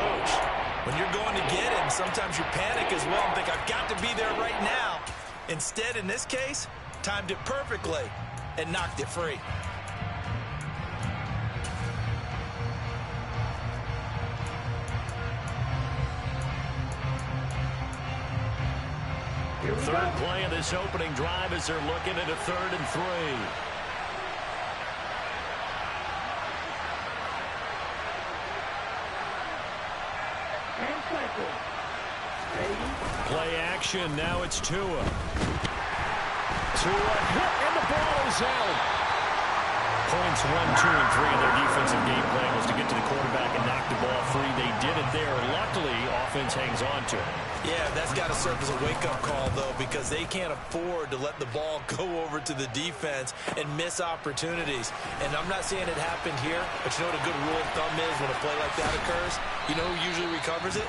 approach. When you're going to get him, sometimes you panic as well and think, I've got to be there right now. Instead, in this case, timed it perfectly and knocked it free. Third play of this opening drive as they're looking at a 3rd and 3. Play action. Now it's Tua. Tua hit, and the ball is out. Points 1, 2, and 3 in their defensive game plan was to get to the quarterback and knock the ball free. They did it there. Luckily, offense hangs on to it. Yeah, that's got to serve as a wake-up call, though, because they can't afford to let the ball go over to the defense and miss opportunities. And I'm not saying it happened here, but you know what a good rule of thumb is when a play like that occurs? You know who usually recovers it?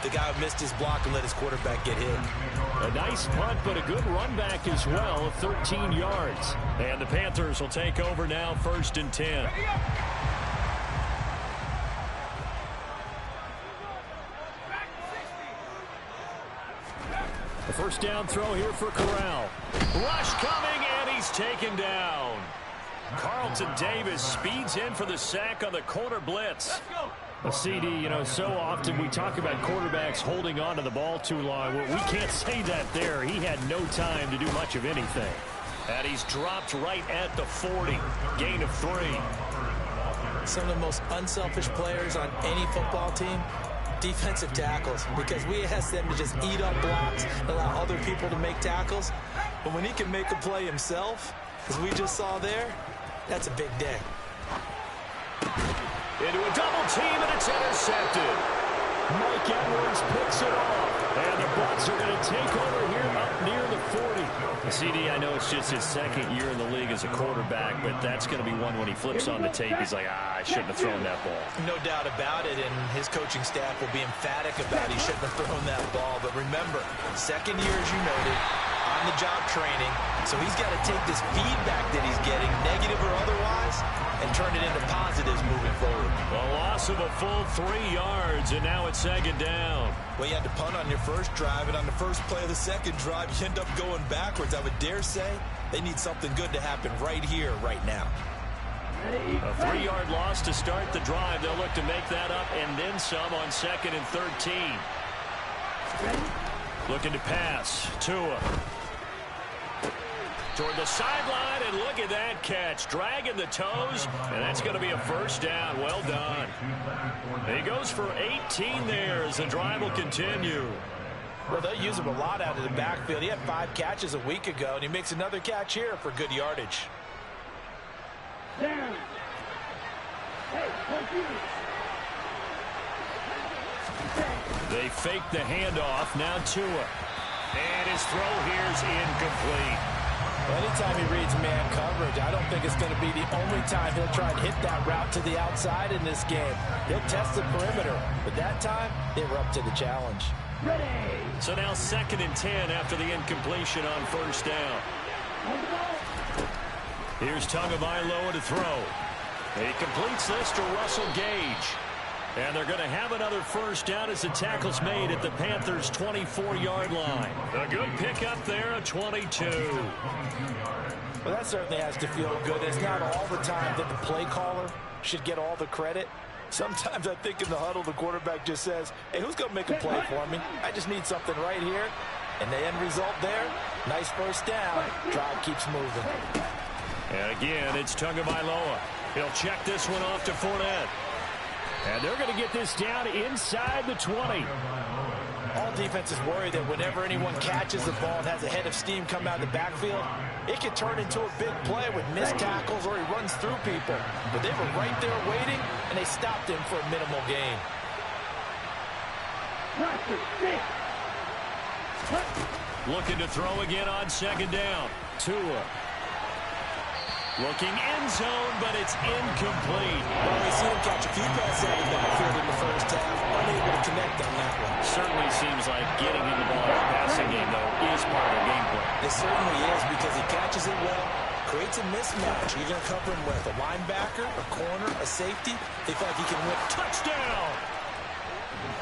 The guy who missed his block and let his quarterback get hit. A nice punt, but a good run back as well of 13 yards. And the Panthers will take over now, 1st and 10. The first down throw here for Corral. Rush coming, and he's taken down. Carlton Davis speeds in for the sack on the corner blitz. A CD, you know, so often we talk about quarterbacks holding on to the ball too long. Well, we can't say that there. He had no time to do much of anything. And he's dropped right at the 40. Gain of 3. Some of the most unselfish players on any football team, defensive tackles, because we ask them to just eat up blocks, allow other people to make tackles. But when he can make a play himself, as we just saw there, that's a big day. Into a double team, and it's intercepted. Mike Edwards picks it off. And the Bucs are going to take over here up near the 40. CD, I know it's just his 2nd year in the league as a quarterback, but that's going to be one when he flips on the tape. He's like, I shouldn't have thrown that ball. No doubt about it, and his coaching staff will be emphatic about he shouldn't have thrown that ball. But remember, 2nd year, as you noted, on-the-job training, so he's got to take this feedback that he's getting, negative or otherwise, and turn it into positives moving forward. A loss of a full 3 yards, and now it's 2nd down. Well, you had to punt on your first drive, and on the first play of the 2nd drive, you end up going backwards. I would dare say they need something good to happen right here, right now. A 3-yard loss to start the drive. They'll look to make that up and then some on 2nd and 13. Looking to pass. Tua. Toward the sideline, and look at that catch. Dragging the toes, and that's going to be a 1st down. Well done. He goes for 18 there as the drive will continue. Well, they'll use him a lot out of the backfield. He had 5 catches a week ago, and he makes another catch here for good yardage. They fake the handoff. Now Tua. And his throw here's incomplete. Well, anytime he reads man coverage, I don't think it's going to be the only time he'll try and hit that route to the outside in this game. He'll test the perimeter, but that time they were up to the challenge. Ready. So now 2nd and 10 after the incompletion on 1st down. Here's Tagovailoa to throw. He completes this to Russell Gage. And they're going to have another 1st down as the tackle's made at the Panthers' 24-yard line. A good pickup there, a 22. Well, that certainly has to feel good. It's not all the time that the play caller should get all the credit. Sometimes I think in the huddle, the quarterback just says, hey, who's going to make a play for me? I just need something right here. And the end result there, nice 1st down. Drive keeps moving. And again, it's Tagovailoa. He'll check this one off to Fournette. And they're going to get this down inside the 20. All defenses worry that whenever anyone catches the ball and has a head of steam come out of the backfield, it can turn into a big play with missed tackles or he runs through people. But they were right there waiting, and they stopped him for a minimal gain. Looking to throw again on 2nd down. Tua. Looking end zone, but it's incomplete. Well, we see him catch a few passes out of the backfield in the first half. Unable to connect on that one. Certainly seems like getting him the ball in the passing game, though, is part of the game plan. It certainly is because he catches it well, creates a mismatch. You're going to cover him with a linebacker, a corner, a safety. They feel like he can win. Touchdown!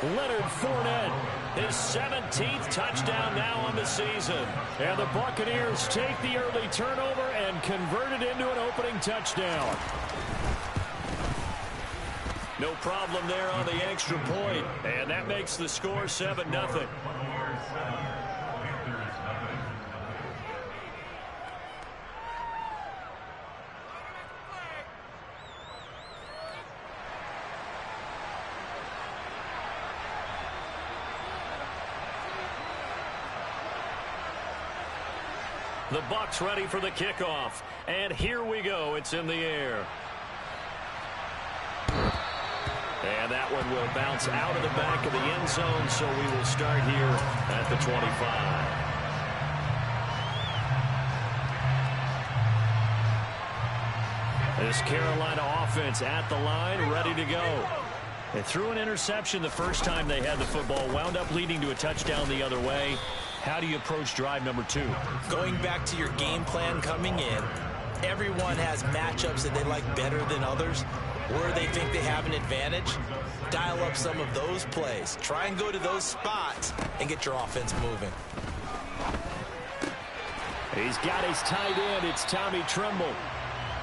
Leonard Fournette, his 17th touchdown now on the season. And the Buccaneers take the early turnover and convert it into an opening touchdown. No problem there on the extra point, and that makes the score 7-0. The Bucs ready for the kickoff. And here we go. It's in the air. And that one will bounce out of the back of the end zone, so we will start here at the 25. This Carolina offense at the line, ready to go. They threw an interception the first time they had the football, wound up leading to a touchdown the other way. How do you approach drive number 2? Going back to your game plan coming in, everyone has matchups that they like better than others, where they think they have an advantage. Dial up some of those plays. Try and go to those spots and get your offense moving. He's got his tight end. It's Tommy Tremble.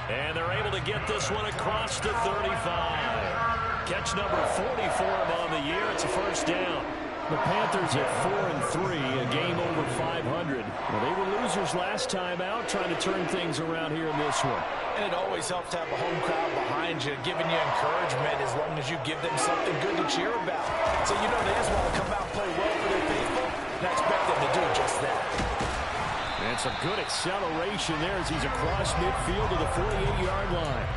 And they're able to get this one across the 35. Catch number 44 on the year. It's a first down. The Panthers at 4-3, a game over 500. Well, they were losers last time out, trying to turn things around here in this one. And it always helps to have a home crowd behind you, giving you encouragement as long as you give them something good to cheer about. So you know they just want to come out and play well for their faithful, and I expect them to do just that. And some good acceleration there as he's across midfield to the 48-yard line.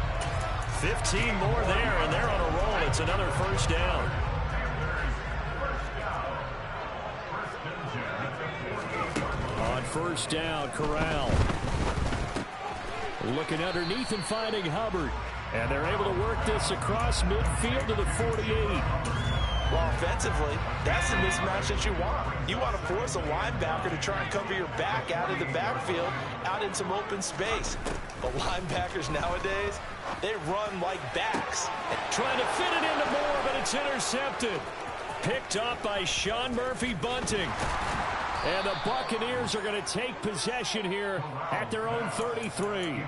15 more there, and they're on a roll. It's another first down. On first down, Corral. Looking underneath and finding Hubbard. And they're able to work this across midfield to the 48. Well, offensively, that's the mismatch that you want. You want to force a linebacker to try and cover your back out of the backfield, out in some open space. The linebackers nowadays, they run like backs. Trying to fit it into Moore, but it's intercepted. Picked up by Sean Murphy-Bunting. And the Buccaneers are going to take possession here at their own 33.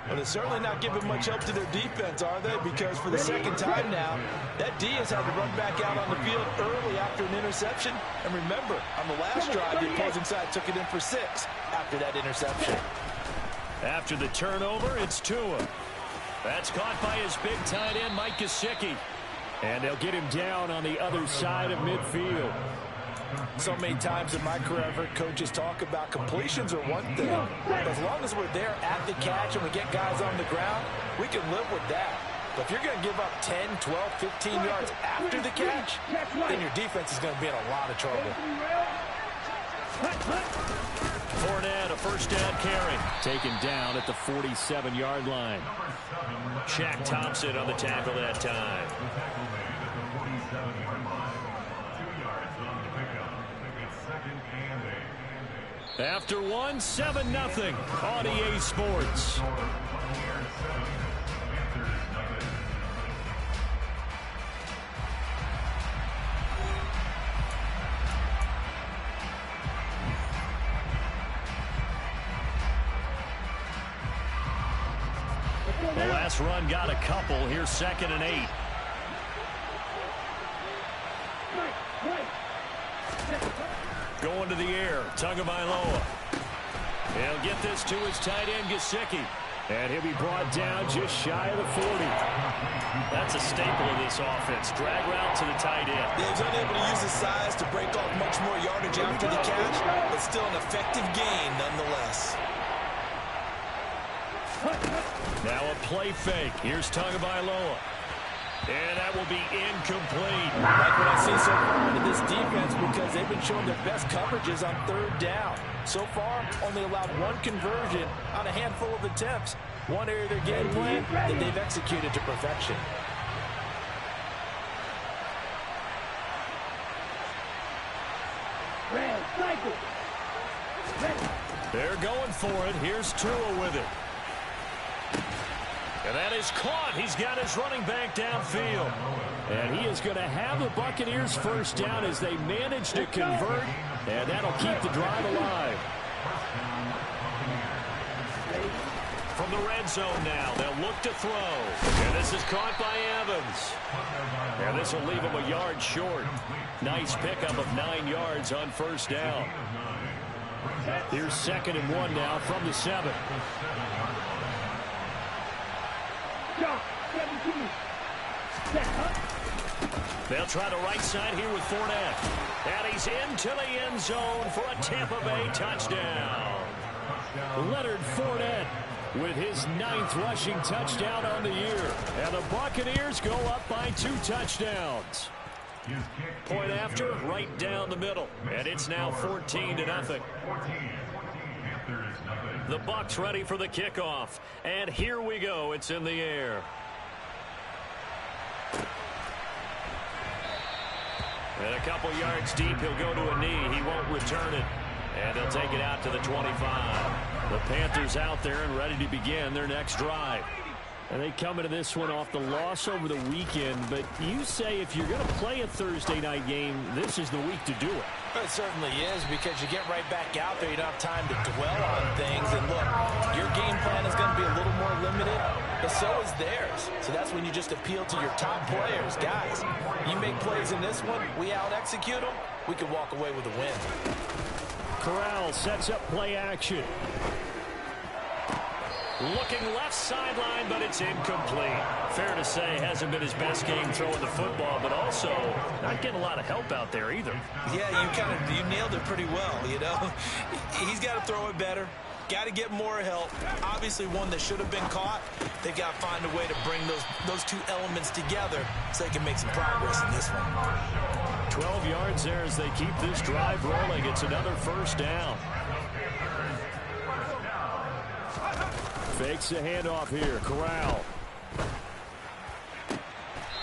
Well, they're certainly not giving much help to their defense, are they? Because for the second time now, that D has had to run back out on the field early after an interception. And remember, on the last drive, the opposing side took it in for 6 after that interception. After the turnover, it's Tua. That's caught by his big tight end, Mike Gesicki. And they'll get him down on the other side of midfield. So many times in my career, I've heard coaches talk about completions are one thing. But as long as we're there at the catch and we get guys on the ground, we can live with that. But if you're going to give up 10, 12, 15 yards after the catch, then your defense is going to be in a lot of trouble. Fournette, a first down carry. Taken down at the 47-yard line. Shaq Thompson on the tackle that time. After one, 7-0 on EA Sports. The last run got a couple. Here's 2nd and 8. Going to the air, Tagovailoa. He'll get this to his tight end, Gesicki. And he'll be brought down just shy of the 40. That's a staple of this offense. Drag route to the tight end. He's unable to use his size to break off much more yardage after the catch, but still an effective gain nonetheless. Now a play fake. Here's Tagovailoa. And that will be incomplete. Like what I see so far into this defense, because they've been showing their best coverages on 3rd down. So far, only allowed 1 conversion on a handful of attempts. One area of their game plan that they've executed to perfection. They're going for it. Here's Tua with it. And that is caught. He's got his running back downfield. And he is going to have the Buccaneers first down as they manage to convert. And that'll keep the drive alive. From the red zone now, they'll look to throw. And this is caught by Evans. And this will leave him a yard short. Nice pickup of 9 yards on first down. Here's 2nd and 1 now from the 7. They'll try the right side here with Fournette. And he's into the end zone for a Tampa Bay touchdown. Leonard Fournette with his 9th rushing touchdown on the year. And the Buccaneers go up by 2 touchdowns. Point after, right down the middle. And it's now 14-0. The Bucs ready for the kickoff. And here we go. It's in the air. And a couple yards deep, he'll go to a knee. He won't return it. And they'll take it out to the 25. The Panthers out there and ready to begin their next drive. And they come into this one off the loss over the weekend. But you say if you're going to play a Thursday night game, this is the week to do it. It certainly is, because you get right back out there. You don't have time to dwell on things. And look, your game plan is going to be a little more limited, but so is theirs. So that's when you just appeal to your top players. Guys, you make plays in this one, we out-execute them, we can walk away with a win. Corral sets up play action. Looking left sideline, but it's incomplete. Fair to say, hasn't been his best game throwing the football, but also not getting a lot of help out there either. Yeah, you nailed it pretty well, you know. He's got to throw it better. Got to get more help. Obviously one that should have been caught. They've got to find a way to bring those 2 elements together so they can make some progress in this one. 12 yards there as they keep this drive rolling. It's another first down. Fakes the handoff here. Corral.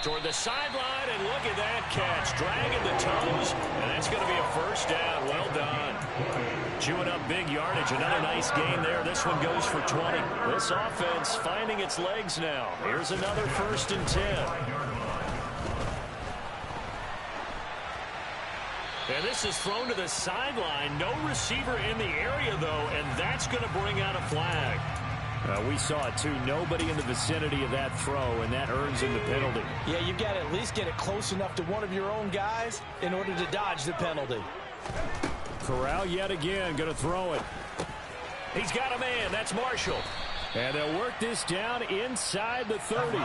Toward the sideline, and look at that catch. Dragging the toes, and that's going to be a first down. Well done. Chewing up big yardage. Another nice gain there. This one goes for 20. This offense finding its legs now. Here's another 1st and 10. And this is thrown to the sideline. No receiver in the area, though, and that's going to bring out a flag. We saw it, too. Nobody in the vicinity of that throw, and that earns him the penalty. Yeah, you've got to at least get it close enough to one of your own guys in order to dodge the penalty. Corral yet again going to throw it. He's got a man. That's Marshall. And they'll work this down inside the 30.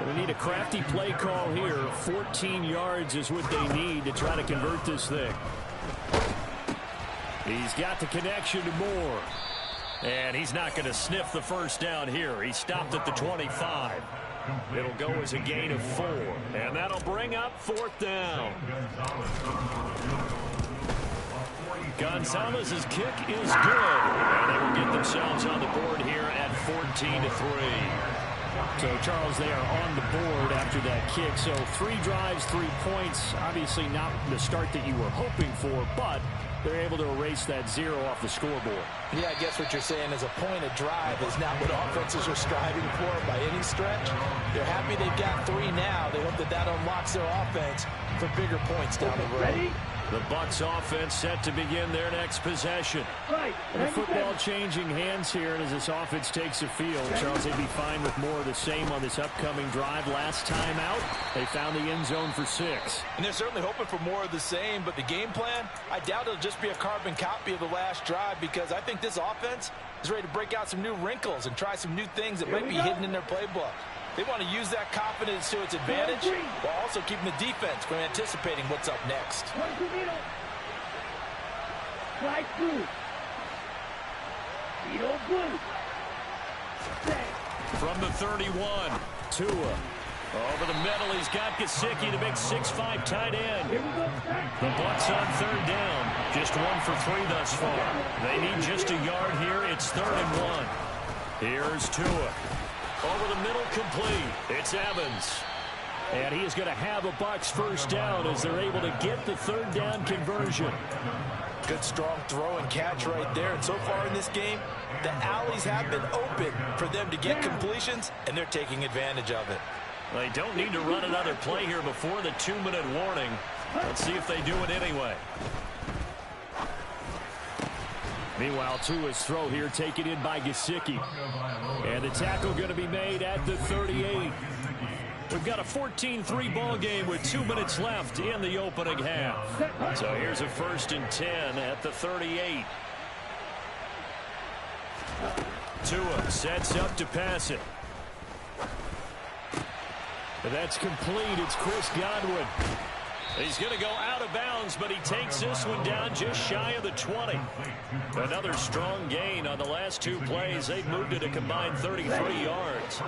We need a crafty play call here. 14 yards is what they need to try to convert this thing. He's got the connection to Moore. And he's not going to sniff the first down here. He stopped at the 25. It'll go as a gain of 4. And that'll bring up 4th down. Gonzalez's kick is good. And they will get themselves on the board here at 14-3. So, Charles, they are on the board after that kick. So 3 drives, 3 points. Obviously not the start that you were hoping for, but they're able to erase that 0 off the scoreboard. Yeah, I guess what you're saying is a point of drive is not what offenses are striving for by any stretch. They're happy they've got 3 now. They hope that unlocks their offense for bigger points down the road. Ready? The Bucs offense set to begin their next possession. Right. And the football changing hands here, and as this offense takes the field, Charles, they'd be fine with more of the same on this upcoming drive. Last time out, they found the end zone for 6. And they're certainly hoping for more of the same, but the game plan, I doubt it'll just be a carbon copy of the last drive, because I think this offense is ready to break out some new wrinkles and try some new things that might be hidden in their playbook. They want to use that confidence to its advantage while also keeping the defense from anticipating what's up next. From the 31, Tua. Over the middle, he's got Gesicki, the big 6'5" tight end. The Bucs on 3rd down. Just 1 for 3 thus far. They need just a yard here. It's 3rd and 1. Here's Tua. Over the middle, complete. It's Evans. And he is going to have a Bucs first down as they're able to get the 3rd down conversion. Good, strong throw and catch right there. And so far in this game, the alleys have been open for them to get completions, and they're taking advantage of it. They don't need to run another play here before the 2-minute warning. Let's see if they do it anyway. Meanwhile, Tua's throw here taken in by Gesicki. And the tackle going to be made at the 38. We've got a 14-3 ball game with 2 minutes left in the opening half. So here's a 1st and 10 at the 38. Tua sets up to pass it. And that's complete. It's Chris Godwin. He's going to go out of bounds, but he takes this one down just shy of the 20. Another strong gain on the last 2 plays. They've moved it a combined 33 yards.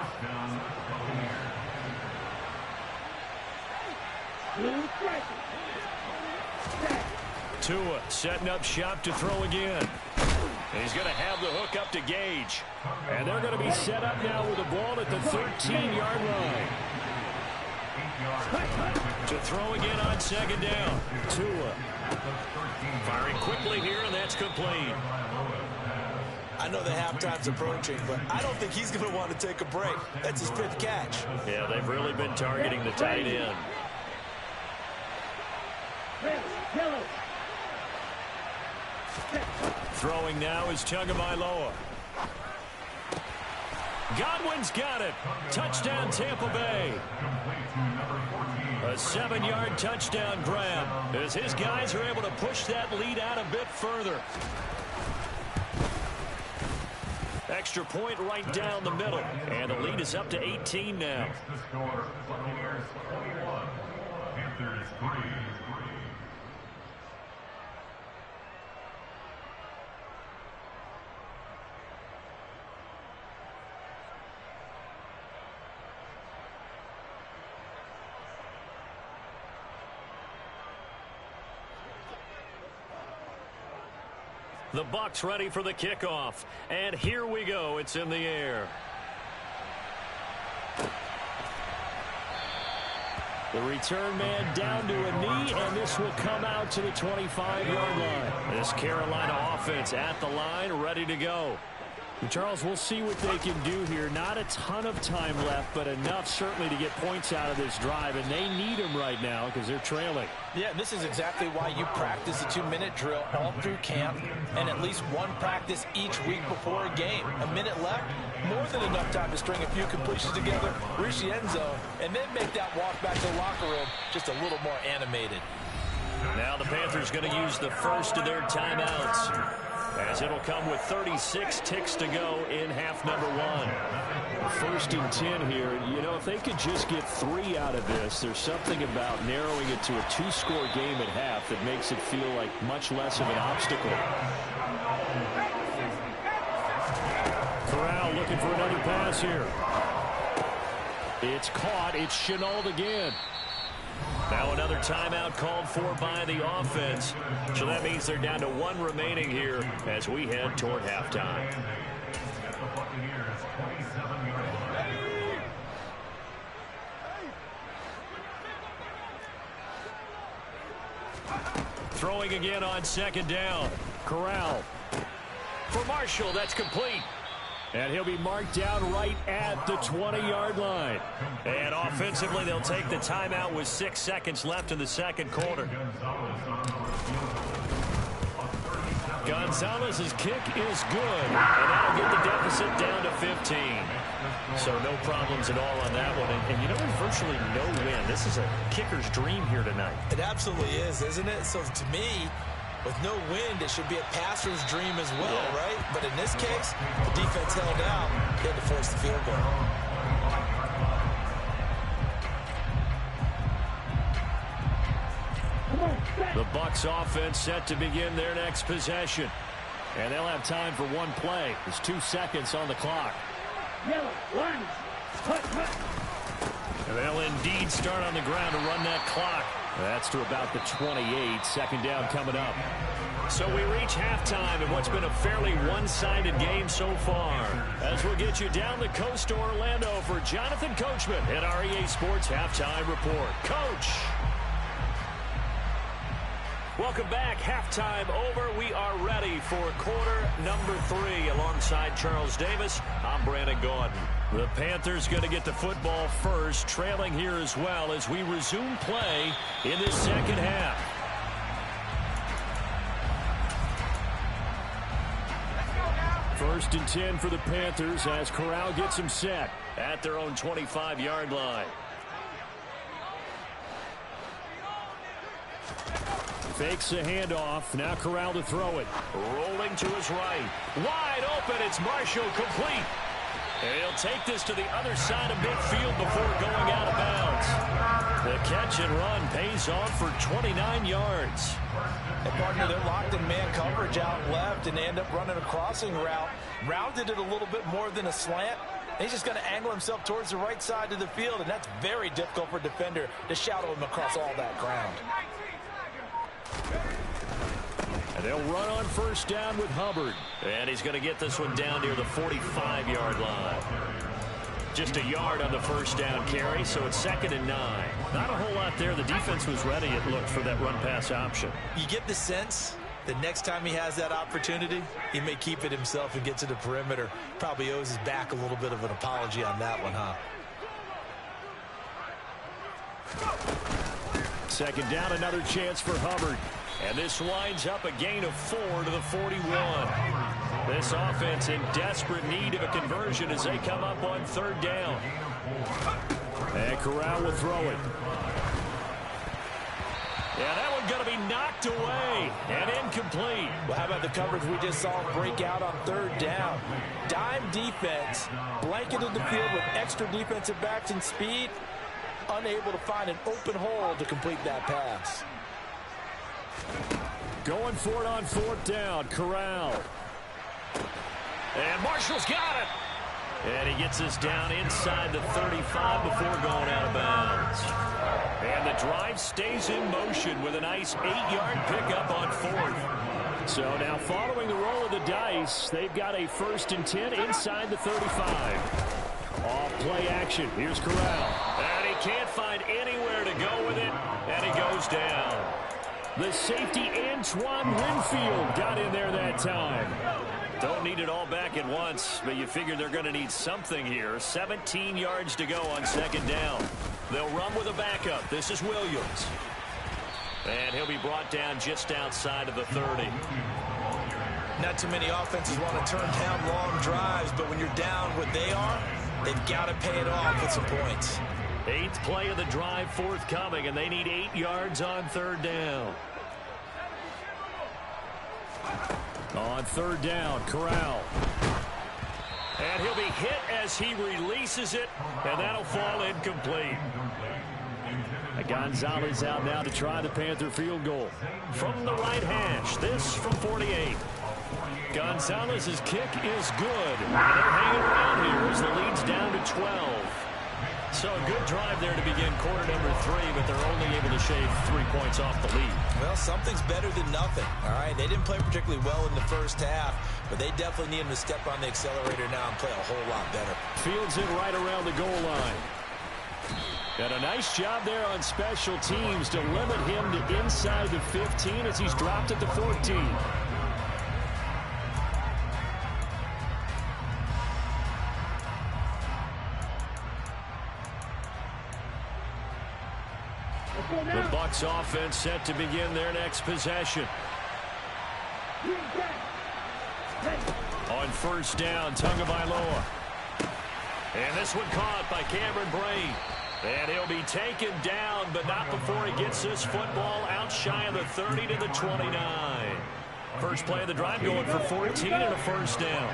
Tua setting up shop to throw again. He's going to have the hook up to Gage. And they're going to be set up now with the ball at the 13-yard line. To throw again on 2nd down. Tua firing quickly here, and that's complete. I know the halftime's approaching, but I don't think he's going to want to take a break. That's his 5th catch. Yeah, they've really been targeting the tight end. Throwing now is Tagovailoa. Godwin's got it. Touchdown, Tampa Bay. A 7-yard touchdown grab as his guys are able to push that lead out a bit further. Extra point right down the middle. And the lead is up to 18 now. The Bucs ready for the kickoff. And here we go. It's in the air. The return man down to a knee, and this will come out to the 25-yard line. This Carolina offense at the line, ready to go. Charles, we'll see what they can do here. Not a ton of time left, but enough certainly to get points out of this drive, and they need them right now because they're trailing. Yeah, this is exactly why you practice a 2-minute drill all through camp and at least one practice each week before a game. A minute left, more than enough time to string a few completions together, reach the end zone, and then make that walk back to the locker room just a little more animated. Now the Panthers going to use the first of their timeouts, as it'll come with 36 ticks to go in half number 1. 1st and 10 here. You know, if they could just get 3 out of this, there's something about narrowing it to a 2-score game at half that makes it feel like much less of an obstacle. Corral looking for another pass here. It's caught. It's Shenault again. Now another timeout called for by the offense. So that means they're down to 1 remaining here as we head toward halftime. Throwing again on 2nd down. Corral. For Marshall, that's complete. And he'll be marked down right at the 20-yard line. And offensively, they'll take the timeout with 6 seconds left in the 2nd quarter. Gonzalez's kick is good. And that'll get the deficit down to 15. So no problems at all on that one. And you know, there's virtually no win. This is a kicker's dream here tonight. It absolutely is, isn't it? So to me, with no wind, it should be a passer's dream as well, right? But in this case, the defense held out. They had to force the field goal. The Bucs offense set to begin their next possession. And they'll have time for 1 play. There's 2 seconds on the clock. And they'll indeed start on the ground to run that clock. That's to about the 28. 2nd down coming up. So we reach halftime in what's been a fairly one-sided game so far. As we'll get you down the coast to Orlando for Jonathan Coachman at our EA Sports Halftime Report. Coach! Welcome back. Halftime over. We are ready for quarter number 3. Alongside Charles Davis, I'm Brandon Gaudin. The Panthers going to get the football first, trailing here as well as we resume play in this second half. First and 10 for the Panthers as Corral gets them set at their own 25-yard line. Fakes the handoff. Now Corral to throw it. Rolling to his right. Wide open. It's Marshall, complete. And he'll take this to the other side of midfield before going out of bounds. The catch and run pays off for 29 yards. And partner, they're locked in man coverage out left, and they end up running a crossing route. Rounded it a little bit more than a slant. And he's just going to angle himself towards the right side of the field, and that's very difficult for a defender to shadow him across all that ground. And they'll run on first down with Hubbard. And he's going to get this one down near the 45-yard line. Just a yard on the first down carry, so it's 2nd and 9. Not a whole lot there. The defense was ready, it looked, for that run-pass option. You get the sense that next time he has that opportunity, he may keep it himself and get to the perimeter. Probably owes his back a little bit of an apology on that one, huh? Second down, another chance for Hubbard. And this winds up a gain of 4 to the 41. This offense in desperate need of a conversion as they come up on 3rd down. And Corral will throw it. Yeah, that one's going to be knocked away and incomplete. Well, how about the coverage we just saw break out on 3rd down? Dime defense, blanketed the field with extra defensive backs and speed, unable to find an open hole to complete that pass. Going for it on 4th down, Corral. And Marshall's got it. And he gets us down inside the 35 before going out of bounds. And the drive stays in motion with a nice 8-yard pickup on 4th. So now following the roll of the dice, they've got a 1st and 10 inside the 35. Off play action. Here's Corral. And he can't find anywhere to go with it. And he goes down. The safety, Antoine Winfield, got in there that time. Don't need it all back at once, but you figure they're going to need something here. 17 yards to go on 2nd down. They'll run with a backup. This is Williams. And he'll be brought down just outside of the 30. Not too many offenses want to turn down long drives, but when you're down what they are, they've got to pay it off with some points. 8th play of the drive forthcoming, and they need 8 yards on 3rd down. On 3rd down, Corral. And he'll be hit as he releases it, and that'll fall incomplete. Gonzalez out now to try the Panther field goal. From the right hash, this from 48. Gonzalez's kick is good. And they're hanging around here as the lead's down to 12. So a good drive there to begin quarter number 3, but they're only able to shave 3 points off the lead. Well, something's better than nothing, all right? They didn't play particularly well in the first half, but they definitely need him to step on the accelerator now and play a whole lot better. Fields it right around the goal line. And a nice job there on special teams to limit him to inside the 15 as he's dropped at the 14. The Bucs offense set to begin their next possession. On 1st down, Tagovailoa. And this one caught by Cameron Brain. And he'll be taken down, but not before he gets this football out shy of the 30 to the 29. First play of the drive going for 14 and a 1st down.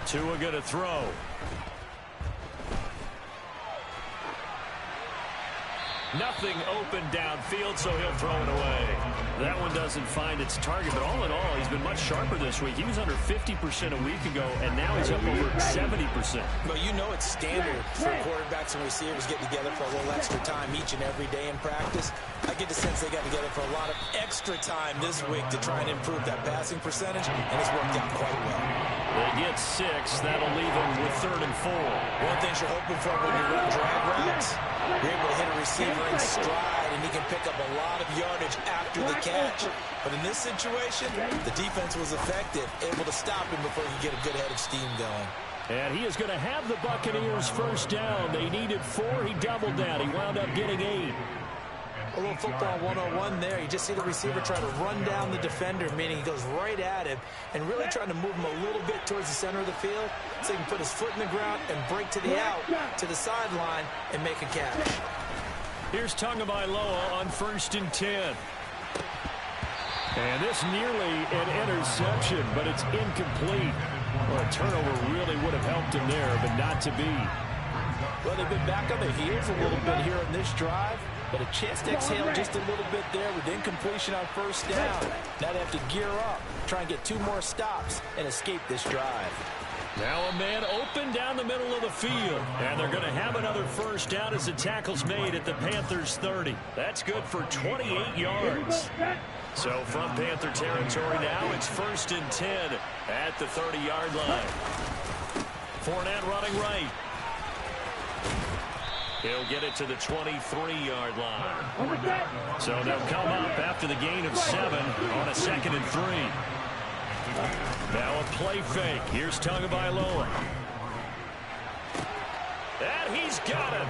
Tua going to throw. Nothing open downfield, so he'll throw it away. That one doesn't find its target, but all in all, he's been much sharper this week. He was under 50% a week ago, and now he's up over 70%. Well, you know it's standard for quarterbacks and receivers getting together for a little extra time each and every day in practice. I get the sense they got together for a lot of extra time this week to try and improve that passing percentage, and it's worked out quite well. They get 6. That'll leave them with 3rd and 4. One thing you're hoping for when you run drag routes, you're able to hit a receiver in stride, and he can pick up a lot of yardage after the catch. But in this situation, the defense was effective, able to stop him before he could get a good head of steam going. And he is going to have the Buccaneers first down. They needed 4. He doubled down. He wound up getting 8. A little football 101 there. You just see the receiver trying to run down the defender, meaning he goes right at him and really trying to move him a little bit towards the center of the field so he can put his foot in the ground and break to the out, to the sideline, and make a catch. Here's Tagovailoa on 1st and 10. And this nearly an interception, but it's incomplete. Well, a turnover really would have helped him there, but not to be. Well, they've been back on their heels a little bit here in this drive, but a chance to exhale just a little bit there with incompletion on 1st down. Now they have to gear up, try and get 2 more stops, and escape this drive. Now a man open down the middle of the field. And they're going to have another 1st down as the tackle's made at the Panthers' 30. That's good for 28 yards. So from Panther territory now, it's 1st and 10 at the 30-yard line. Fournette running right. He'll get it to the 23-yard line. So they'll come up after the gain of 7 on a 2nd and 3. Now a play fake. Here's Tagovailoa. And he's got it.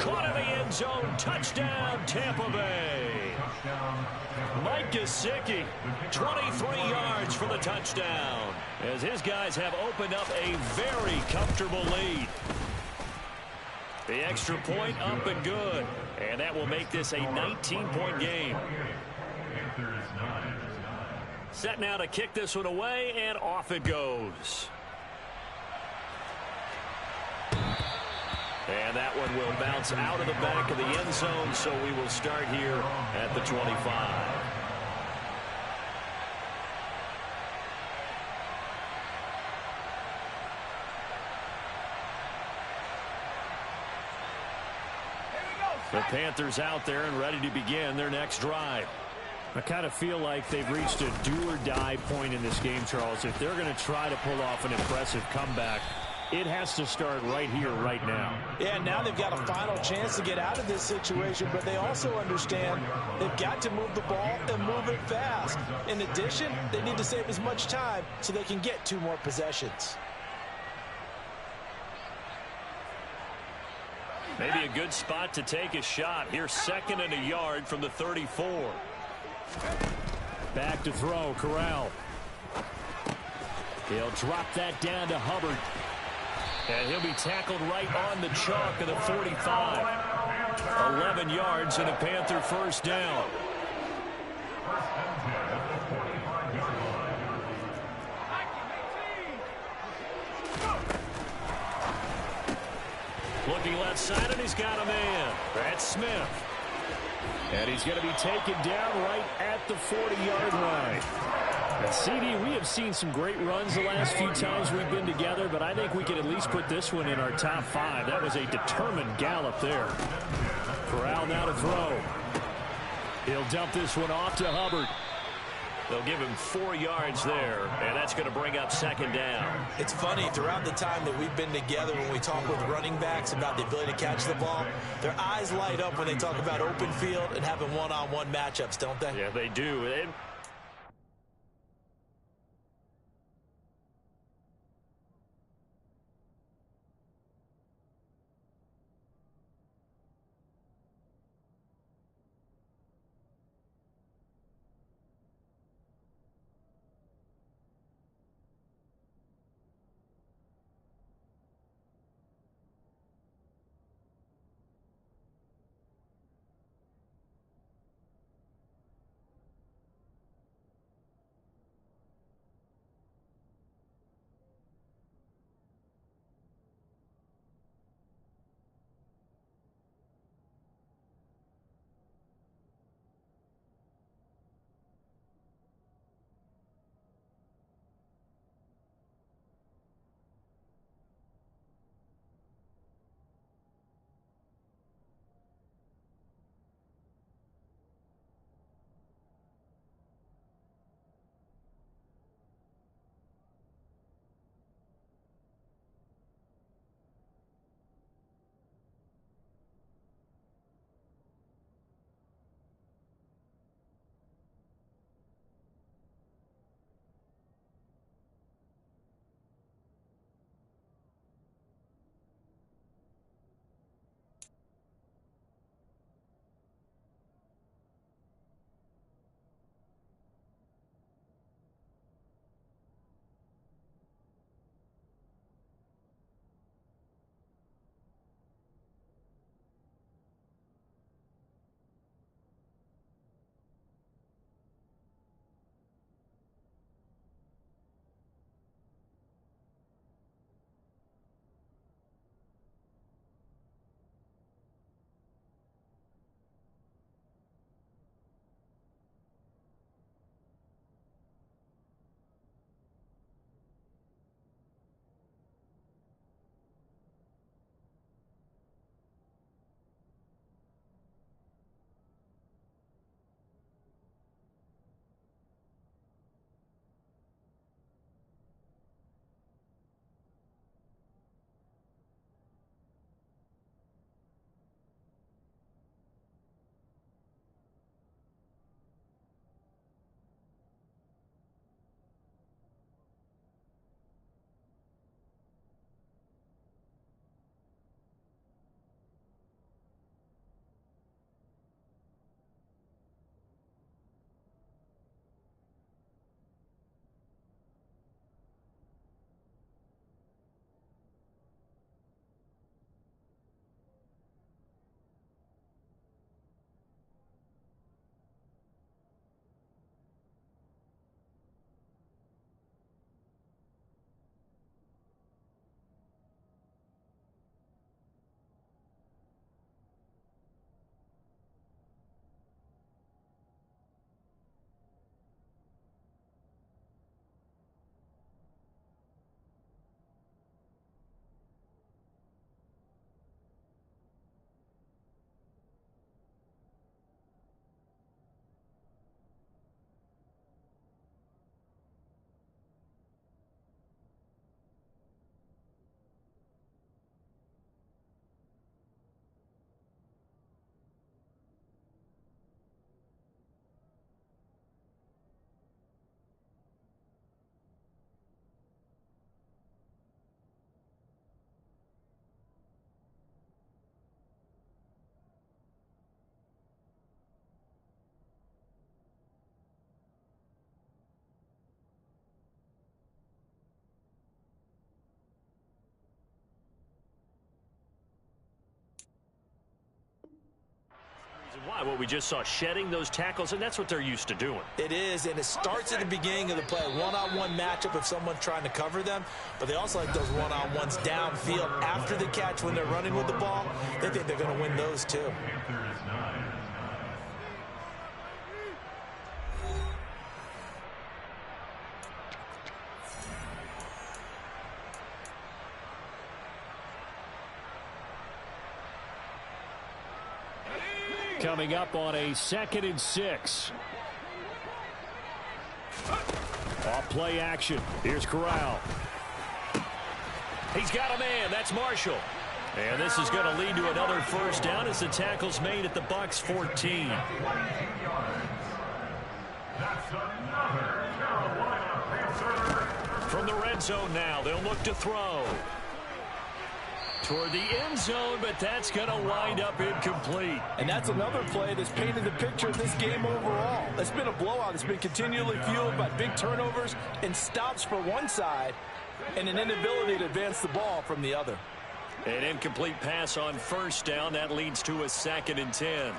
Caught in the end zone. Touchdown, Tampa Bay. Mike Gesicki, 23 yards for the touchdown, as his guys have opened up a very comfortable lead. The extra point up and good, and that will make this a 19-point game. Set now to kick this one away, and off it goes. And that one will bounce out of the back of the end zone, so we will start here at the 25. The Panthers out there and ready to begin their next drive. I kind of feel like they've reached a do-or-die point in this game, Charles. If they're going to try to pull off an impressive comeback, it has to start right here, right now. Yeah, now they've got a final chance to get out of this situation, but they also understand they've got to move the ball and move it fast. In addition, they need to save as much time so they can get 2 more possessions. Maybe a good spot to take a shot. Here's 2nd and a yard from the 34. Back to throw, Corral. He'll drop that down to Hubbard. And he'll be tackled right on the chalk of the 45. 11 yards and a Panther 1st down. Looking left side, and he's got a man. That's Smith. And he's going to be taken down right at the 40-yard line. And CD, we have seen some great runs the last few times we've been together, but I think we can at least put this one in our top 5. That was a determined gallop there. Corral now to throw. He'll dump this one off to Hubbard. They'll give him 4 yards there, and that's going to bring up 2nd down. It's funny, throughout the time that we've been together, when we talk with running backs about the ability to catch the ball, their eyes light up when they talk about open field and having one-on-one matchups, don't they? Yeah, they do. Why? What we just saw, shedding those tackles, and that's what they're used to doing. It is, and it starts at the beginning of the play. One-on-one matchup if someone's trying to cover them, but they also like those one-on-ones downfield after the catch when they're running with the ball. They think they're going to win those too. Coming up on a 2nd and 6. Off play action. Here's Corral. He's got a man. That's Marshall. And this is going to lead to another first down as the tackle's made at the Bucs 14. From the red zone now, they'll look to throw. Toward the end zone, but that's going to wind up incomplete. And that's another play that's painted the picture of this game overall. It's been a blowout. It's been continually fueled by big turnovers and stops for one side and an inability to advance the ball from the other. An incomplete pass on first down. That leads to a 2nd and 10.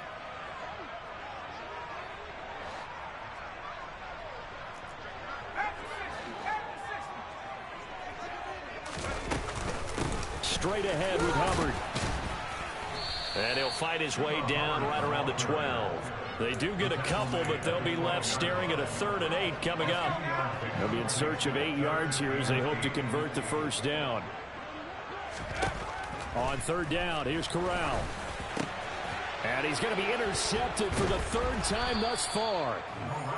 Straight ahead with Hubbard. And he'll fight his way down right around the 12. They do get a couple, but they'll be left staring at a 3rd and 8 coming up. They'll be in search of 8 yards here as they hope to convert the first down. On 3rd down, here's Corral. And he's going to be intercepted for the 3rd time thus far.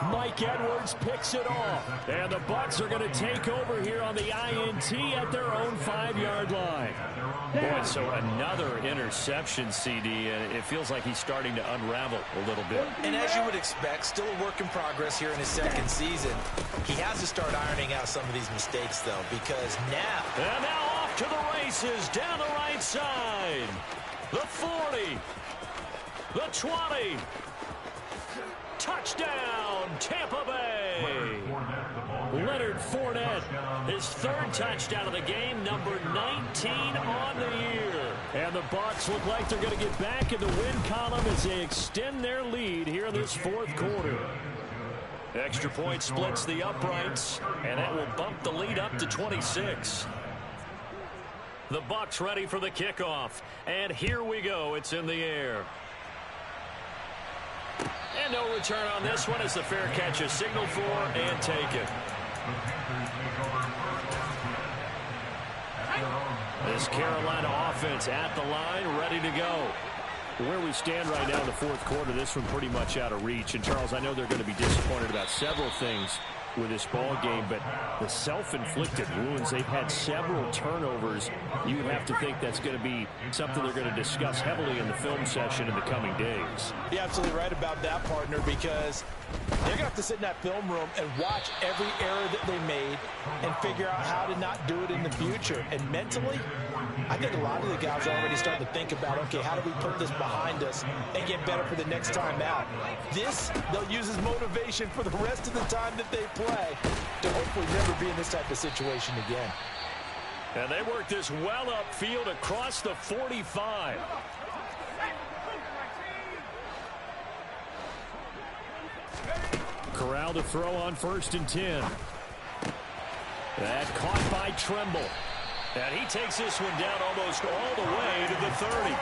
Mike Edwards picks it off. And the Bucs are going to take over here on the INT at their own 5-yard line. Boy, so another interception, CD, and it feels like he's starting to unravel a little bit. And as you would expect, still a work in progress here in his 2nd season. He has to start ironing out some of these mistakes, though, because now... And now off to the races down the right side. The 40. The 20. Touchdown, Tampa Bay. Leonard Fournette, his 3rd touchdown of the game, number 19 on the year. And the Bucs look like they're going to get back in the win column as they extend their lead here in this 4th quarter. Extra point splits the uprights, and that will bump the lead up to 26. The Bucs ready for the kickoff, and here we go. It's in the air. And no return on this one as the fair catch is signaled for and taken. This Carolina offense at the line, ready to go. Where we stand right now in the 4th quarter, this one pretty much out of reach. And, Charles, I know they're going to be disappointed about several things with this ball game, but the self-inflicted wounds, they've had several turnovers. You would have to think that's going to be something they're going to discuss heavily in the film session in the coming days. You're absolutely right about that, partner, because they're going to have to sit in that film room and watch every error that they made and figure out how to not do it in the future. And mentally, I think a lot of the guys are already starting to think about, okay, how do we put this behind us and get better for the next time out? This, they'll use as motivation for the rest of the time that they play to hopefully never be in this type of situation again. And they work this well upfield across the 45. Corral to throw on 1st and 10. That caught by Tremble. And he takes this one down almost all the way to the 30.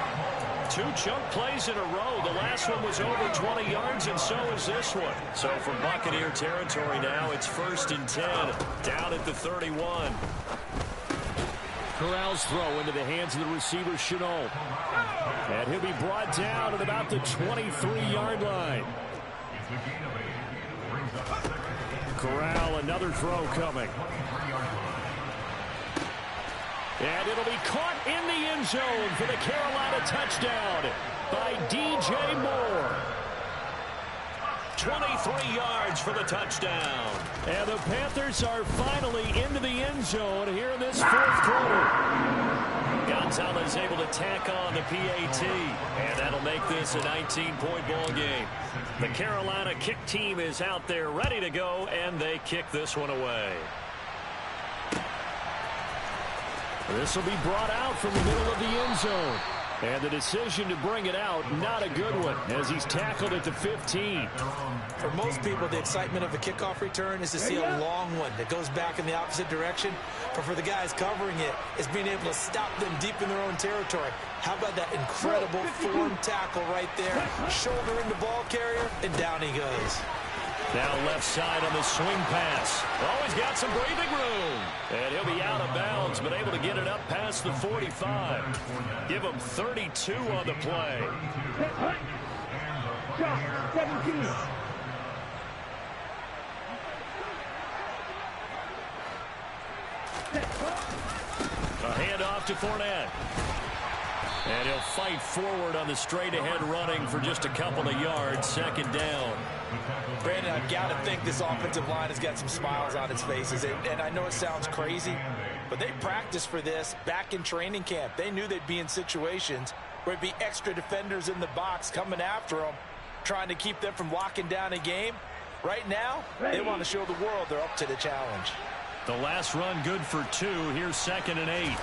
2 chunk plays in a row. The last one was over 20 yards, and so is this one. So from Buccaneer territory now, it's 1st and 10, down at the 31. Corral's throw into the hands of the receiver, Chenault. And he'll be brought down at about the 23-yard line. Corral, another throw coming. And it'll be caught in the end zone for the Carolina touchdown by DJ Moore. 23 yards for the touchdown. And the Panthers are finally into the end zone here in this 4th quarter. Gonzalez able to tack on the PAT, and that'll make this a 19-point ball game. The Carolina kick team is out there ready to go, and they kick this one away. This will be brought out from the middle of the end zone. And the decision to bring it out, not a good one, as he's tackled at the 15. For most people, the excitement of a kickoff return is to see a long one that goes back in the opposite direction. But for the guys covering it, it's being able to stop them deep in their own territory. How about that incredible form tackle right there? Shoulder in the ball carrier, and down he goes. Now left side on the swing pass. Oh, he's got some breathing room. And he'll be out of bounds, but able to get it up past the 45. Give him 32 on the play. 17. A handoff to Fournette. And he'll fight forward on the straight-ahead running for just a couple of yards. Second down. Brandon, I've got to think this offensive line has got some smiles on its faces. And I know it sounds crazy, but they practiced for this back in training camp. They knew they'd be in situations where there'd be extra defenders in the box coming after them, trying to keep them from locking down a game. Right now, they want to show the world they're up to the challenge. The last run good for 2. Here's 2nd and 8.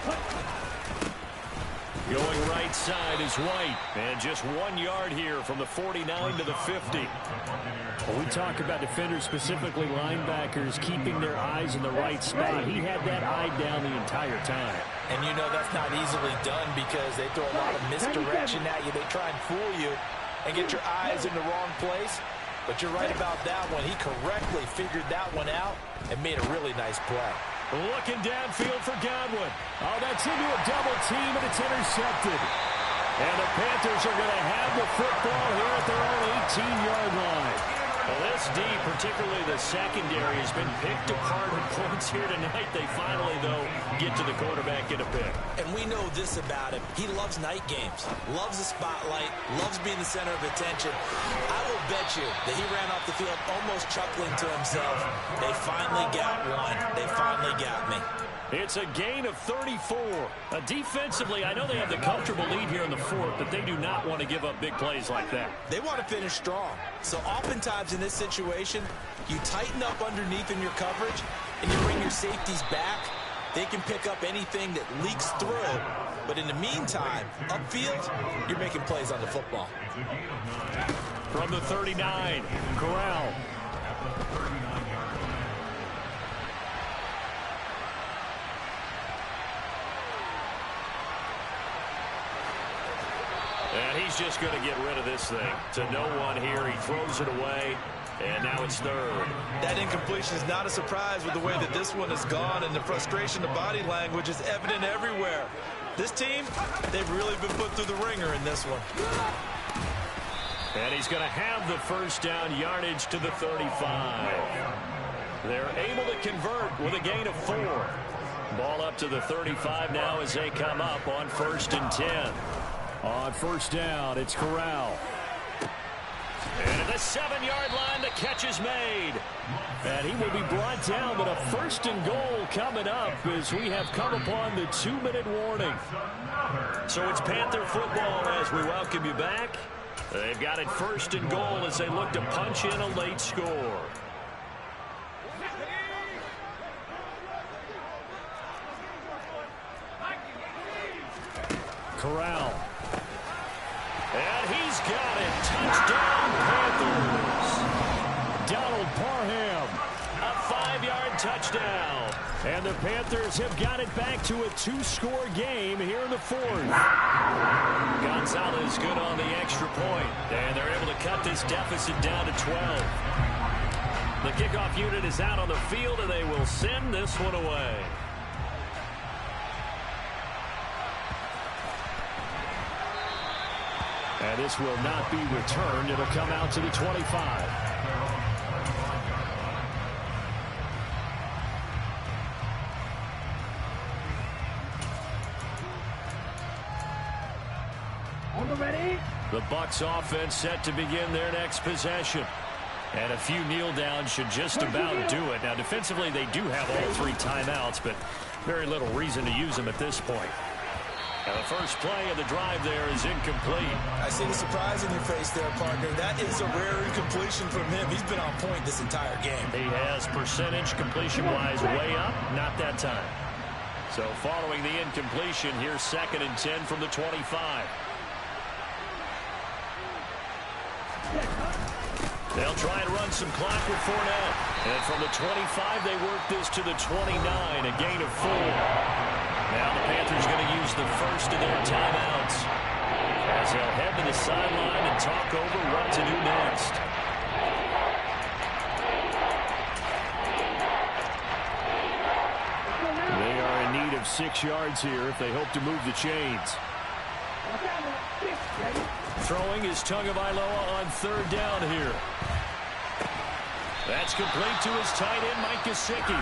Going right side is White. And just 1 yard here from the 49 to the 50. Well, we talk about defenders, specifically linebackers, keeping their eyes in the right spot. He had that eye down the entire time. And you know that's not easily done because they throw a lot of misdirection at you. They try and fool you and get your eyes in the wrong place. But you're right about that one. He correctly figured that one out and made a really nice play. Looking downfield for Godwin. Oh, that's into a double team, and it's intercepted. And the Panthers are going to have the football here at their own 18-yard line. Well, this D, particularly the secondary, has been picked apart in points here tonight. They finally, though, get to the quarterback in a pick. And we know this about him. He loves night games, loves the spotlight, loves being the center of attention. I will bet you that he ran off the field almost chuckling to himself. They finally got one. They finally got me. It's a gain of 34. Defensively, I know they have the comfortable lead here in the 4th, but they do not want to give up big plays like that. They want to finish strong. So oftentimes in this situation, you tighten up underneath in your coverage, and you bring your safeties back. They can pick up anything that leaks through. But in the meantime, upfield, you're making plays on the football. From the 39, Corral. And he's just going to get rid of this thing. To no one here. He throws it away. And now it's 3rd. That incompletion is not a surprise with the way that this one has gone, and the frustration, the body language is evident everywhere. This team, they've really been put through the ringer in this one. And he's going to have the first down, yardage to the 35. They're able to convert with a gain of 4. Ball up to the 35 now as they come up on 1st and 10. On first down, it's Corral. And at the 7-yard line, the catch is made. And he will be brought down, but a 1st and goal coming up as we have come upon the 2-minute warning. So it's Panther football as we welcome you back. They've got it 1st and goal as they look to punch in a late score. Corral. And he's got it. Touchdown, Panthers. Donald Parham. A 5-yard touchdown. And the Panthers have got it back to a 2-score game here in the 4th. Gonzalez good on the extra point. And they're able to cut this deficit down to 12. The kickoff unit is out on the field, and they will send this one away. And this will not be returned. It'll come out to the 25. Ready? The Bucs offense set to begin their next possession. And a few kneel downs should just about do it. Now, defensively, they do have all 3 timeouts, but very little reason to use them at this point. And the first play of the drive there is incomplete. I see the surprise in your face there, partner. That is a rare incompletion from him. He's been on point this entire game. He has percentage completion-wise way up. Not that time. So following the incompletion, here's 2nd and 10 from the 25. They'll try and run some clock with Fournette. And from the 25, they work this to the 29, a gain of 4. Now the Panthers going to use the first of their timeouts as they'll head to the sideline and talk over what to do next. They are in need of 6 yards here if they hope to move the chains. Throwing is Tagovailoa on 3rd down here. That's complete to his tight end, Mike Gesicki.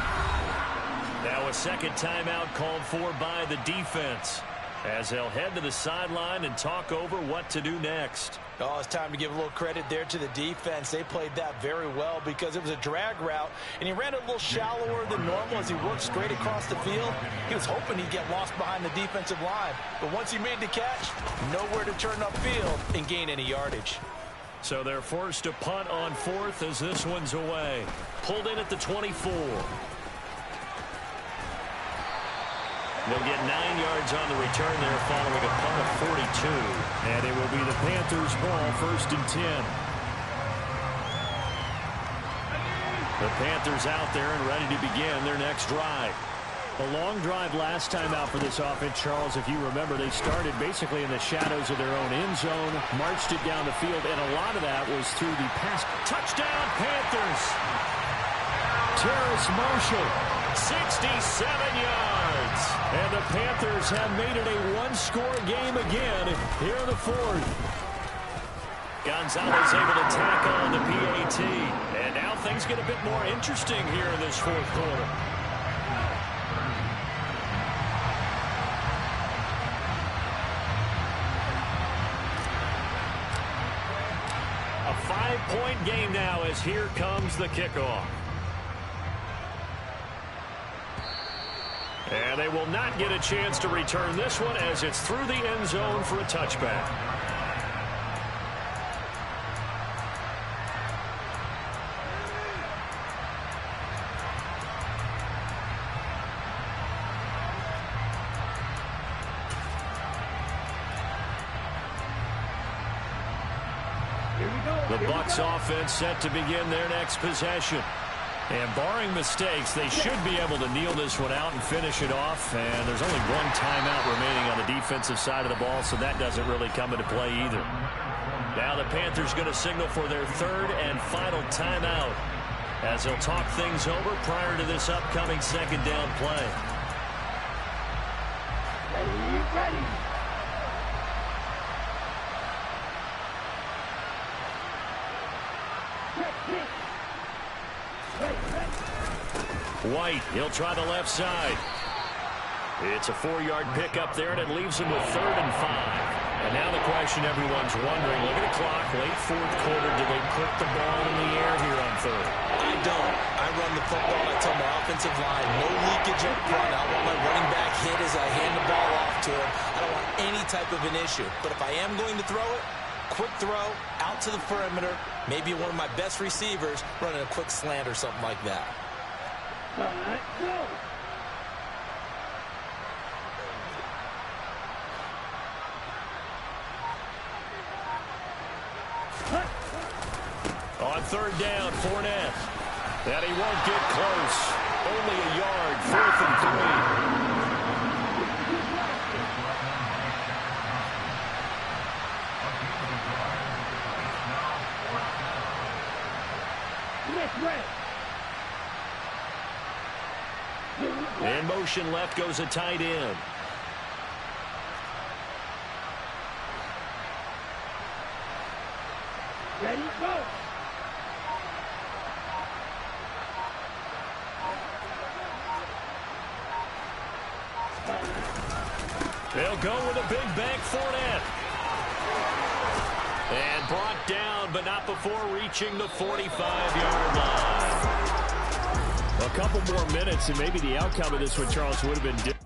Now a 2nd timeout called for by the defense as they'll head to the sideline and talk over what to do next. Oh, it's time to give a little credit there to the defense. They played that very well because it was a drag route, and he ran a little shallower than normal as he worked straight across the field. He was hoping he'd get lost behind the defensive line, but once he made the catch, nowhere to turn upfield and gain any yardage. So they're forced to punt on 4th as this one's away. Pulled in at the 24. They'll get 9 yards on the return there following a punt of 42. And it will be the Panthers' ball, 1st and 10. The Panthers out there and ready to begin their next drive. A long drive last time out for this offense, Charles. If you remember, they started basically in the shadows of their own end zone, marched it down the field, and a lot of that was through the pass. Touchdown, Panthers! Terrace Marshall. 67 yards. And the Panthers have made it a one-score game again here in the 4th. Gonzalez able to tack on the PAT. And now things get a bit more interesting here in this 4th quarter. A 5-point game now as here comes the kickoff. And they will not get a chance to return this one as it's through the end zone for a touchback. The Bucs offense set to begin their next possession. And barring mistakes, they should be able to kneel this one out and finish it off. And there's only 1 timeout remaining on the defensive side of the ball, so that doesn't really come into play either. Now the Panthers going to signal for their 3rd and final timeout as they'll talk things over prior to this upcoming 2nd down play. Ready. White, he'll try the left side. It's a 4-yard pickup there, and it leaves him with 3rd and 5. And now the question everyone's wondering, look at the clock, late 4th quarter, do they put the ball in the air here on 3rd? I don't. I run the football. I tell my offensive line, no leakage up front. I want my running back hit as I hand the ball off to him. I don't want any type of an issue. But if I am going to throw it, quick throw, out to the perimeter, maybe one of my best receivers running a quick slant or something like that. All right, go. On 3rd down, Fournette. And he won't get close. Only a yard, 4th and 3. In motion left goes a tight end. Ready, go. They'll go with a big bank Fournette. And brought down, but not before reaching the 45-yard line. A couple more minutes, and maybe the outcome of this one, Charles, would have been different.